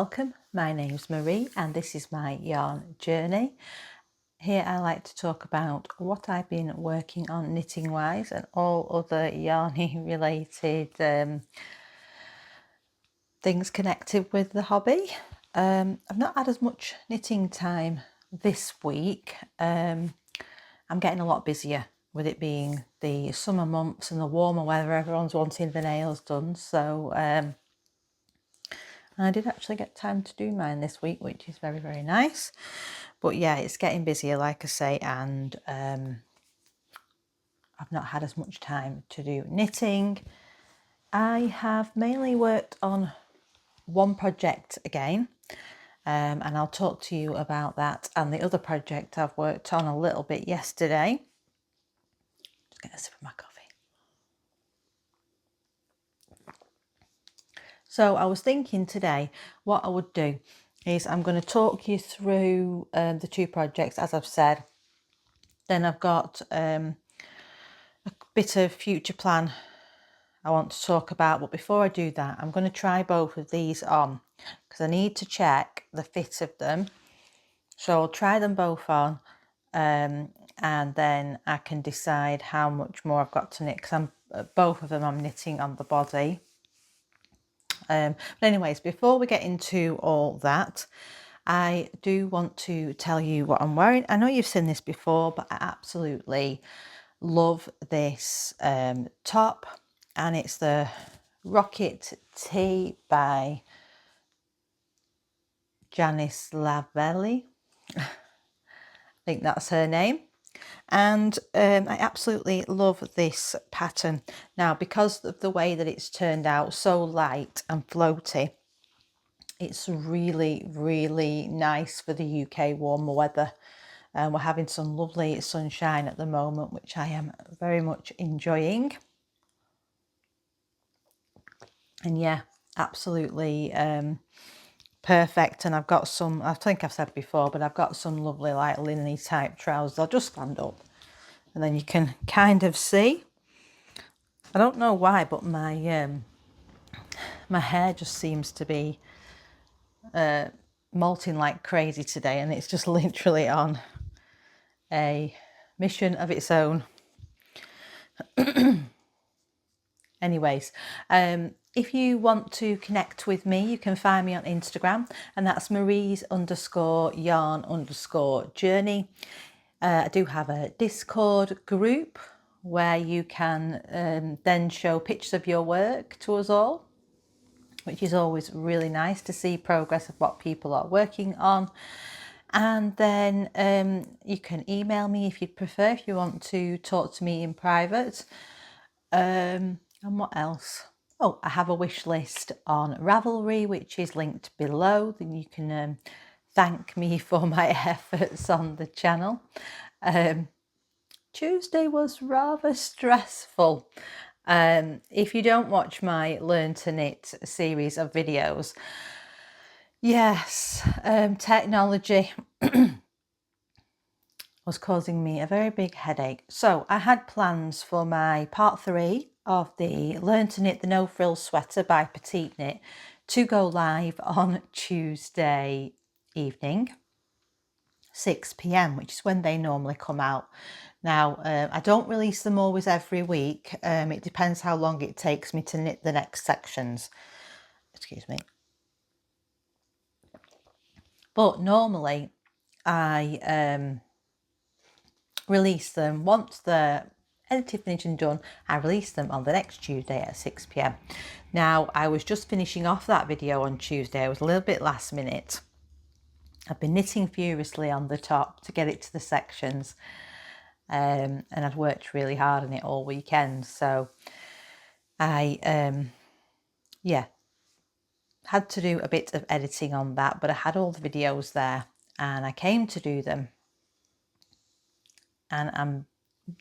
welcome. My name's Marie and this is my yarn journey. Here I like to talk about what I've been working on knitting wise and all other yarny related things connected with the hobby. I've not had as much knitting time this week. I'm getting a lot busier with it being the summer months and the warmer weather. Everyone's wanting the nails done, so I did actually get time to do mine this week, which is very, very nice. But yeah, it's getting busier, like I say, and I've not had as much time to do knitting. I have mainly worked on one project again, and I'll talk to you about that and the other project I've worked on a little bit yesterday. Just get a sip of my coffee. So I was thinking today what I would do is I'm going to talk you through the two projects, as I've said. Then I've got a bit of future plan I want to talk about, but before I do that, I'm going to try both of these on because I need to check the fit of them. So I'll try them both on and then I can decide how much more I've got to knit, because both of them I'm knitting on the body. But anyways, before we get into all that, I do want to tell you what I'm wearing. I know you've seen this before, but I absolutely love this top, and it's the Rocket Tee by Janice Lavelli. I think that's her name. And I absolutely love this pattern. Now, because of the way that it's turned out, so light and floaty, it's really, really nice for the UK warmer weather. We're having some lovely sunshine at the moment, which I am very much enjoying. And yeah, absolutely perfect. And I've got some, I think I've said before, but I've got some lovely like linen type trousers. I'll just stand up and then you can kind of see. I don't know why, but my hair just seems to be molting like crazy today, and it's just literally on a mission of its own. Anyways, if you want to connect with me, you can find me on Instagram, and that's Maries_yarn_journey. I do have a Discord group where you can then show pictures of your work to us all, which is always really nice to see progress of what people are working on. And then you can email me if you'd prefer, if you want to talk to me in private. And what else? Oh, I have a wish list on Ravelry, which is linked below. Then you can thank me for my efforts on the channel. Tuesday was rather stressful. If you don't watch my Learn to Knit series of videos, yes, technology was causing me a very big headache. So I had plans for my part 3 of the Learn to Knit the No Frills Sweater by Petite to go live on Tuesday evening, 6 p.m, which is when they normally come out. Now, I don't release them always every week. It depends how long it takes me to knit the next sections. Excuse me. But normally I release them once the edited, finished and done. I release them on the next Tuesday at 6 p.m. Now, I was just finishing off that video on Tuesday. I was a little bit last minute. I've been knitting furiously on the top to get it to the sections, and I'd worked really hard on it all weekend. So I yeah, had to do a bit of editing on that, but I had all the videos there and I came to do them. And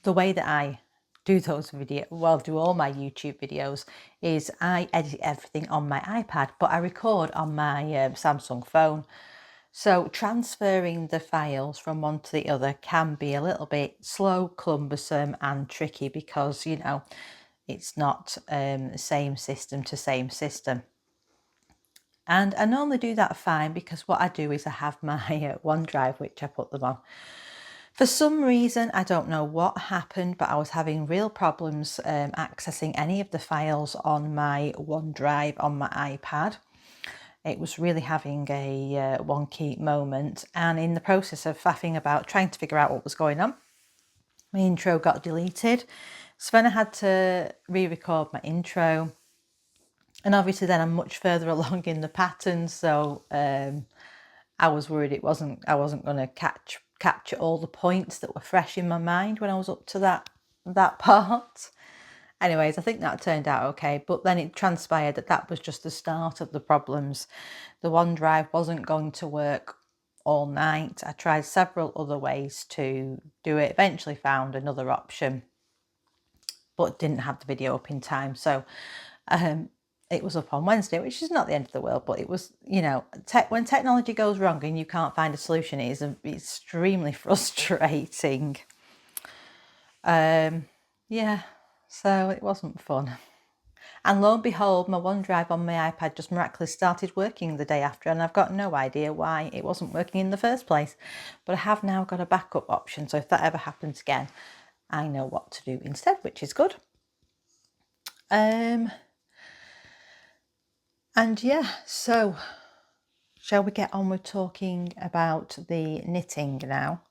the way that I do those videos, well, do all my YouTube videos, is I edit everything on my iPad, but I record on my Samsung phone. So transferring the files from one to the other can be a little bit slow, cumbersome and tricky because, you know, it's not same system to same system. And I normally do that fine because what I do is I have my OneDrive, which I put them on. For some reason, I don't know what happened, but I was having real problems accessing any of the files on my OneDrive on my iPad. It was really having a wonky moment, and in the process of faffing about trying to figure out what was going on, my intro got deleted. So then I had to re-record my intro, and obviously then I'm much further along in the pattern, so I was worried I wasn't going to capture all the points that were fresh in my mind when I was up to that part. Anyways, I think that turned out okay, but then it transpired that was just the start of the problems. The OneDrive wasn't going to work all night. I tried several other ways to do it, eventually found another option, but didn't have the video up in time. So it was up on Wednesday, which is not the end of the world, but it was, you know, when technology goes wrong and you can't find a solution, it is extremely frustrating. Yeah, so it wasn't fun. And lo and behold, my OneDrive on my iPad just miraculously started working the day after, and I've got no idea why it wasn't working in the first place. But I have now got a backup option, so if that ever happens again, I know what to do instead, which is good. And yeah, so shall we get on with talking about the knitting now?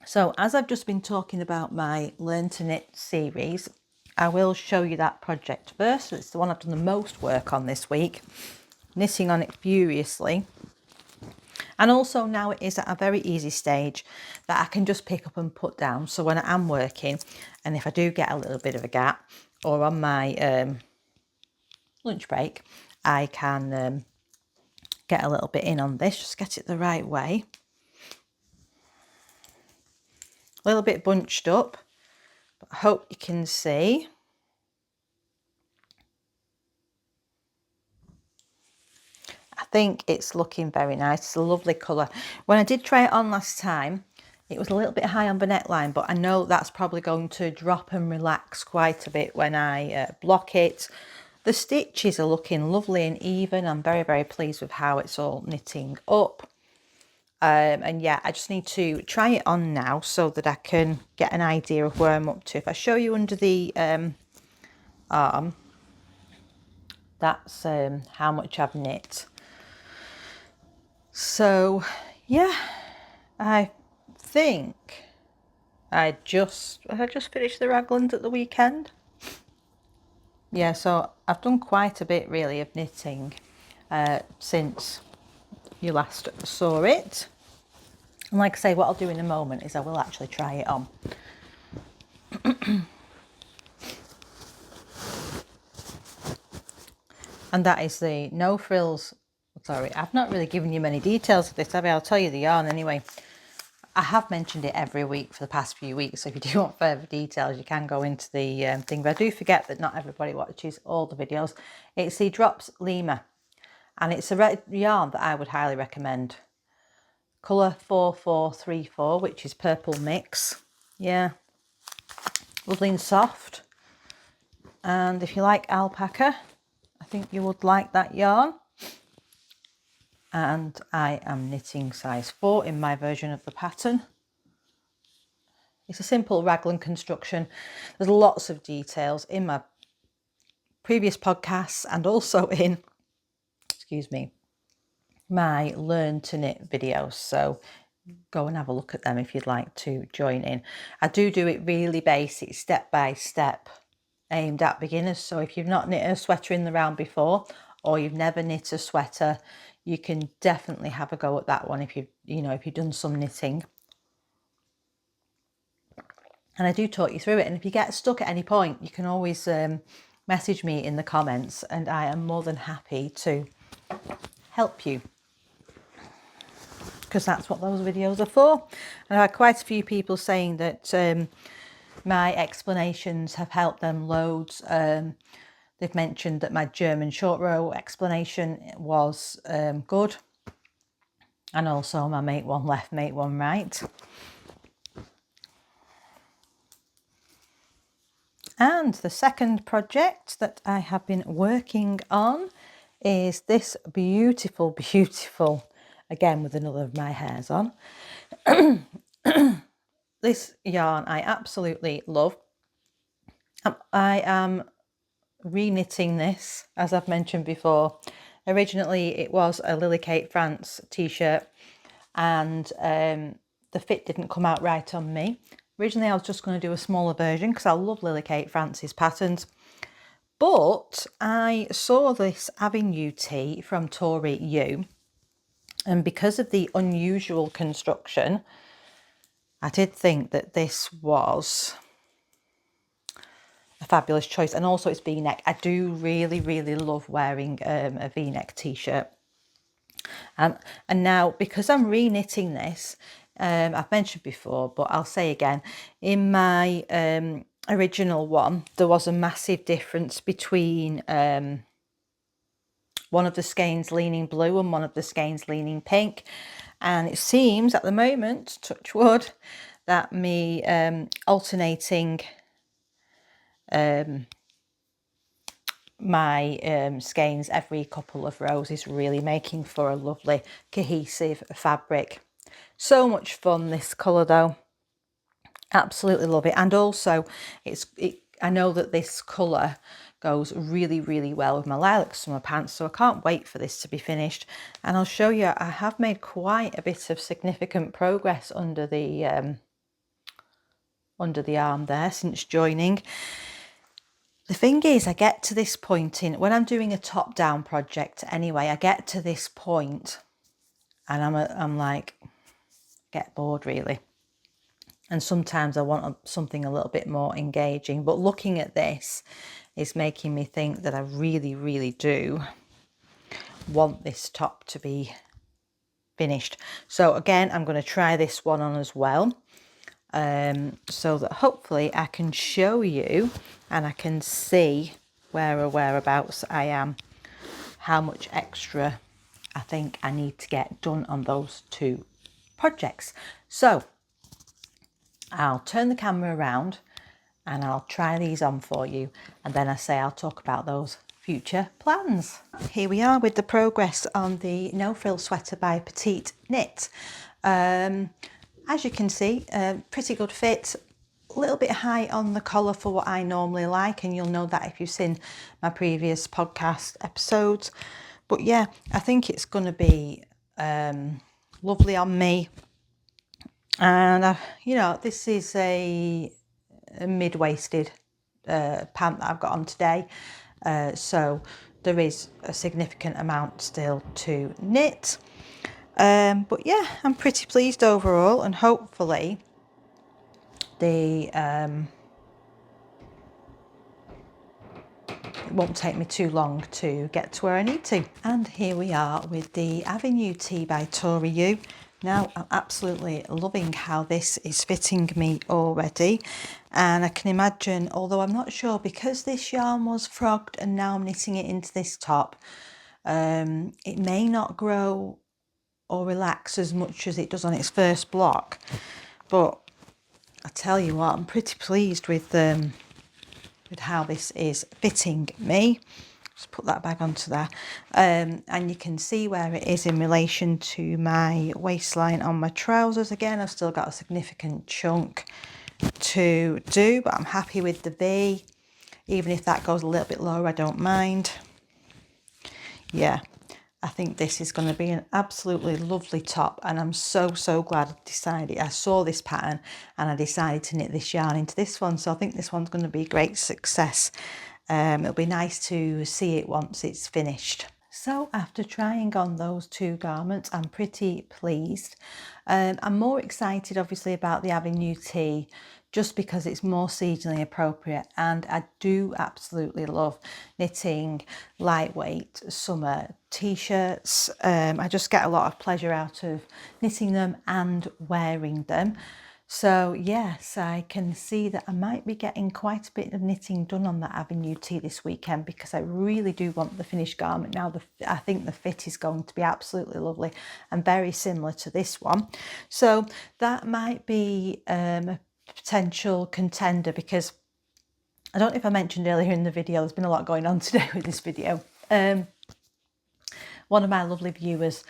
So as I've just been talking about my Learn to Knit series, I will show you that project first. It's the one I've done the most work on this week, knitting on it furiously. And also now it is at a very easy stage that I can just pick up and put down. So when I am working, and if I do get a little bit of a gap, or on my lunch break, I can get a little bit in on this, just get it the right way. A little bit bunched up, but I hope you can see. I think it's looking very nice. It's a lovely colour. When I did try it on last time, it was a little bit high on the neckline, but I know that's probably going to drop and relax quite a bit when I block it. The stitches are looking lovely and even. I'm very, very pleased with how it's all knitting up. And yeah, I just need to try it on now so that I can get an idea of where I'm up to. If I show you under the arm, that's how much I've knit. So yeah, I think I just finished the raglans at the weekend. Yeah, so I've done quite a bit really of knitting since you last saw it. And like I say, what I'll do in a moment is I will actually try it on. And that is the No Frills. Sorry, I've not really given you many details of this, have I? I'll tell you the yarn anyway. I have mentioned it every week for the past few weeks, so if you do want further details, you can go into the thing. But I do forget that not everybody watches all the videos. It's the Drops Lima, and it's a red yarn that I would highly recommend. Colour 4434, which is purple mix. Yeah, lovely and soft. And if you like alpaca, I think you would like that yarn. And I am knitting size 4 in my version of the pattern. It's a simple raglan construction. There's lots of details in my previous podcasts and also in, excuse me, my Learn to Knit videos. So go and have a look at them if you'd like to join in. I do it really basic, step by step, aimed at beginners. So if you've not knit a sweater in the round before, or you've never knit a sweater, you can definitely have a go at that one if you've done some knitting. And I do talk you through it. And if you get stuck at any point, you can always message me in the comments, and I am more than happy to help you, because that's what those videos are for. And I had quite a few people saying that my explanations have helped them loads. They've mentioned that my German short row explanation was good, and also my make one left, make one right. And the second project that I have been working on is this beautiful, beautiful, again with another of my hairs on. This yarn I absolutely love. I am re-knitting this, as I've mentioned before. Originally it was a Lily Kate France t-shirt, and the fit didn't come out right on me. Originally I was just going to do a smaller version because I love Lily Kate France's patterns, but I saw this Avenue tee from Tori Yu, and because of the unusual construction, I did think that this was a fabulous choice. And also it's V-neck. I do really, really love wearing a V-neck t-shirt. And now, because I'm re-knitting this, I've mentioned before, but I'll say again, in my original one, there was a massive difference between one of the skeins leaning blue and one of the skeins leaning pink. And it seems at the moment, touch wood, that me alternating my skeins every couple of rows is really making for a lovely cohesive fabric. So much fun, this colour though. Absolutely love it. And also I know that this colour goes really, really well with my lilac summer pants, so I can't wait for this to be finished. And I'll show you, I have made quite a bit of significant progress under the arm there since joining. The thing is, I get to this point when I'm doing a top-down project anyway, I get to this point and I'm like, get bored really. And sometimes I want something a little bit more engaging. But looking at this is making me think that I really, really do want this top to be finished. So again, I'm going to try this one on as well. So that hopefully I can show you and I can see whereabouts I am, how much extra I think I need to get done on those two projects. So I'll turn the camera around and I'll try these on for you, and then I'll talk about those future plans. Here we are with the progress on the No Frills Sweater by Petite knit. As you can see, pretty good fit, a little bit high on the collar for what I normally like, and you'll know that if you've seen my previous podcast episodes. But yeah, I think it's going to be lovely on me. And you know, this is a mid-waisted pant that I've got on today, so there is a significant amount still to knit. But yeah, I'm pretty pleased overall, and hopefully it won't take me too long to get to where I need to. And here we are with the Avenue tee by Tori Yu. Now I'm absolutely loving how this is fitting me already, and I can imagine, although I'm not sure, because this yarn was frogged and now I'm knitting it into this top, it may not grow or relax as much as it does on its first block. But I tell you what, I'm pretty pleased with how this is fitting me. Just put that back onto there, and you can see where it is in relation to my waistline on my trousers. Again, I've still got a significant chunk to do, but I'm happy with the V. Even if that goes a little bit lower, I don't mind. Yeah, I think this is going to be an absolutely lovely top, and I'm so glad I saw this pattern and I decided to knit this yarn into this one. So I think this one's going to be a great success. It'll be nice to see it once it's finished. So after trying on those two garments, I'm pretty pleased. I'm more excited obviously about the Avenue tee, just because it's more seasonally appropriate, and I do absolutely love knitting lightweight summer t-shirts. I just get a lot of pleasure out of knitting them and wearing them. So yes, I can see that I might be getting quite a bit of knitting done on that Avenue tee this weekend, because I really do want the finished garment. Now I think the fit is going to be absolutely lovely and very similar to this one. So that might be a potential contender, because I don't know if I mentioned earlier in the video, there's been a lot going on today with this video. One of my lovely viewers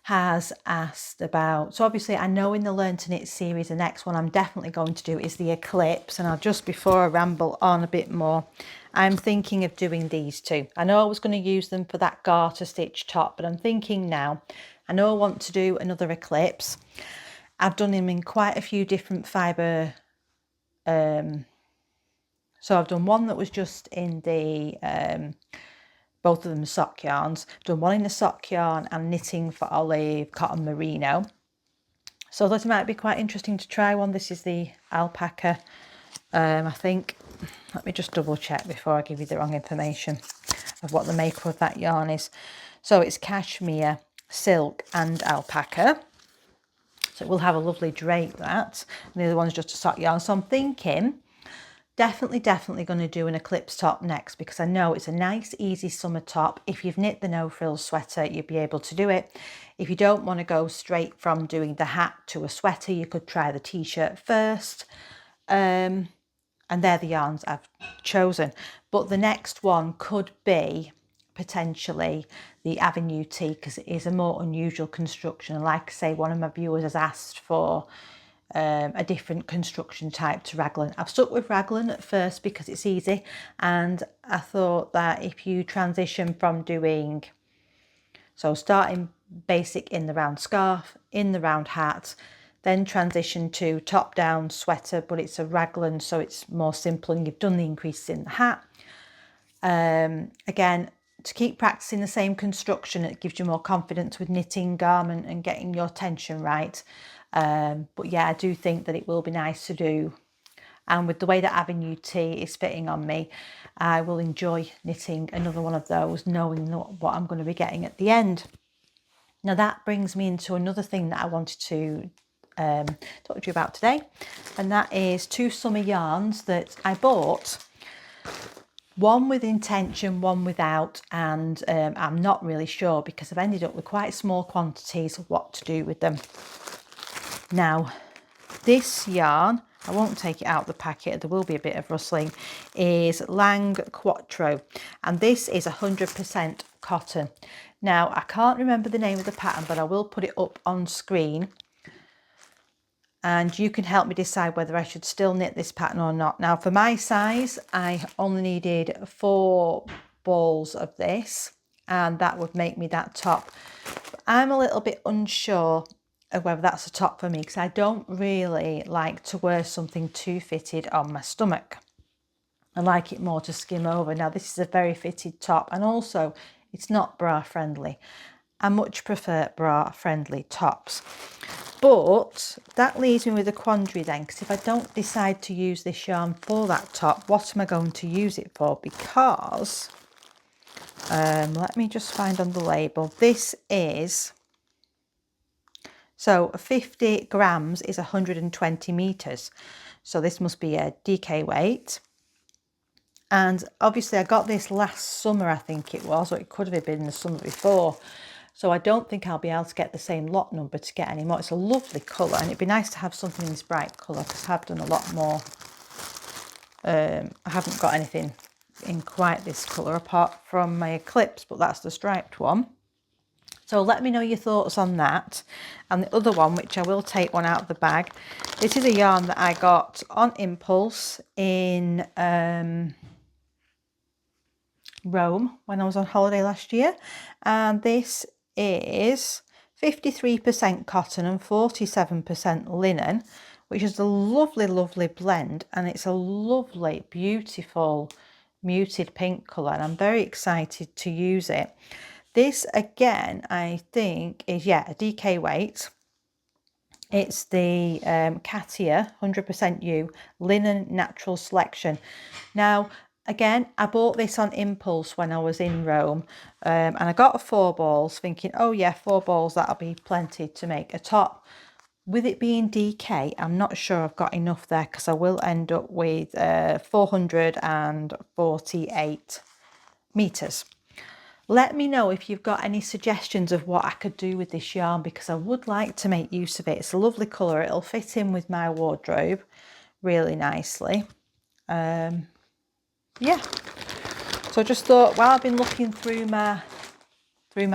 has asked about, so obviously I know in the Learn to Knit series, the next one I'm definitely going to do is the eclipse. And I'll just, before I ramble on a bit more, I'm thinking of doing these two. I know I was going to use them for that garter stitch top, but I'm thinking now, I know I want to do another eclipse. I've done them in quite a few different fibre. So I've done one that was just in the, both of them sock yarns. Done one in the sock yarn and knitting for Olive cotton merino. So I thought it might be quite interesting to try one. This is the alpaca, I think. Let me just double check before I give you the wrong information of what the makeup of that yarn is. So it's cashmere, silk and alpaca. So it will have a lovely drape, that. And the other one's just a sock yarn. So I'm thinking definitely going to do an eclipse top next, because I know it's a nice easy summer top. If you've knit the No Frills Sweater, you'll be able to do it. If you don't want to go straight from doing the hat to a sweater, you could try the t-shirt first. And they're the yarns I've chosen. But the next one could be potentially the Avenue T, because it is a more unusual construction. And like I say, one of my viewers has asked for a different construction type to raglan. I've stuck with raglan at first because it's easy, and I thought that if you transition from doing, so starting basic in the round scarf, in the round hat, then transition to top down sweater, but it's a raglan, so it's more simple, and you've done the increases in the hat. Again, to keep practicing the same construction, it gives you more confidence with knitting garment and getting your tension right. But yeah, I do think that it will be nice to do. And with the way that Avenue T is fitting on me, I will enjoy knitting another one of those, knowing what I'm going to be getting at the end. Now that brings me into another thing that I wanted to talk to you about today. And that is two summer yarns that I bought. One with intention, one without, and I'm not really sure, because I've ended up with quite small quantities of what to do with them. Now, this yarn, I won't take it out the packet, there will be a bit of rustling, is Lang Quattro, and this is 100% cotton. Now, I can't remember the name of the pattern, but I will put it up on screen, and you can help me decide whether I should still knit this pattern or not. Now, for my size, I only needed 4 balls of this, and that would make me that top. But I'm a little bit unsure of whether that's a top for me, because I don't really like to wear something too fitted on my stomach. I like it more to skim over. Now, this is a very fitted top, and also it's not bra friendly. I much prefer bra friendly tops. But that leaves me with a quandary then, because if I don't decide to use this yarn for that top, what am I going to use it for? Because, let me just find on the label, this is, so 50 grams is 120 meters. So this must be a DK weight. And obviously I got this last summer, I think it was, or it could have been the summer before. So I don't think I'll be able to get the same lot number to get any more. It's a lovely colour, and it'd be nice to have something in this bright colour, because I've done a lot more. I haven't got anything in quite this colour apart from my eclipse, but that's the striped one. So let me know your thoughts on that. And the other one, which I will take one out of the bag, this is a yarn that I got on impulse in Rome when I was on holiday last year, and this is 53% cotton and 47% linen, which is a lovely blend, and it's a lovely, beautiful muted pink colour, and I'm very excited to use it. This again, I think is, yeah, a DK weight. It's the Katia 100% U linen natural selection. Now, again, I bought this on impulse when I was in Rome, and I got 4 balls thinking, oh yeah, 4 balls, that'll be plenty to make a top. With it being DK, I'm not sure I've got enough there, because I will end up with 448 meters. Let me know if you've got any suggestions of what I could do with this yarn, because I would like to make use of it. It's a lovely colour. It'll fit in with my wardrobe really nicely. yeah, so I just thought while I've been looking through my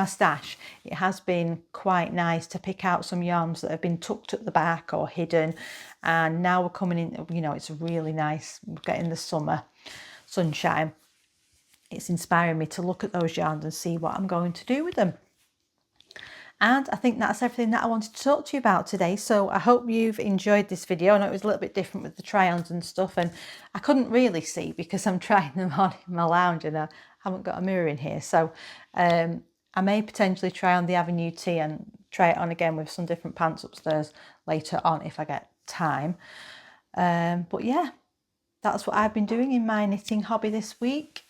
stash, it has been quite nice to pick out some yarns that have been tucked at the back or hidden, and now we're coming in, you know, it's really nice, we're getting the summer sunshine. It's inspiring me to look at those yarns and see what I'm going to do with them. And I think that's everything that I wanted to talk to you about today. So I hope you've enjoyed this video. I know it was a little bit different with the try-ons and stuff, and I couldn't really see because I'm trying them on in my lounge and I haven't got a mirror in here. So I may potentially try on the Avenue T and try it on again with some different pants upstairs later on if I get time. But yeah, that's what I've been doing in my knitting hobby this week.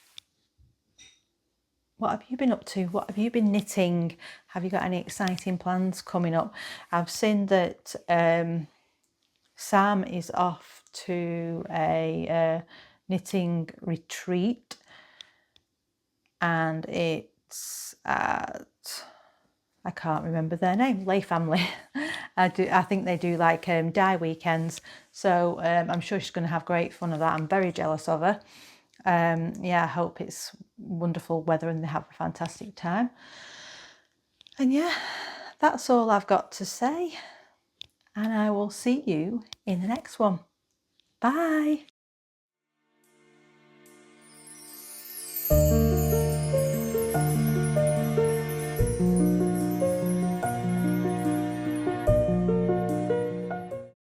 What have you been up to? What have you been knitting? Have you got any exciting plans coming up? I've seen that Sam is off to a knitting retreat, and it's at, I can't remember their name, Lay Family. I think they do like dye weekends, so I'm sure she's going to have great fun of that. I'm very jealous of her. Yeah, I hope it's wonderful weather and they have a fantastic time. And yeah, that's all I've got to say, and I will see you in the next one. Bye.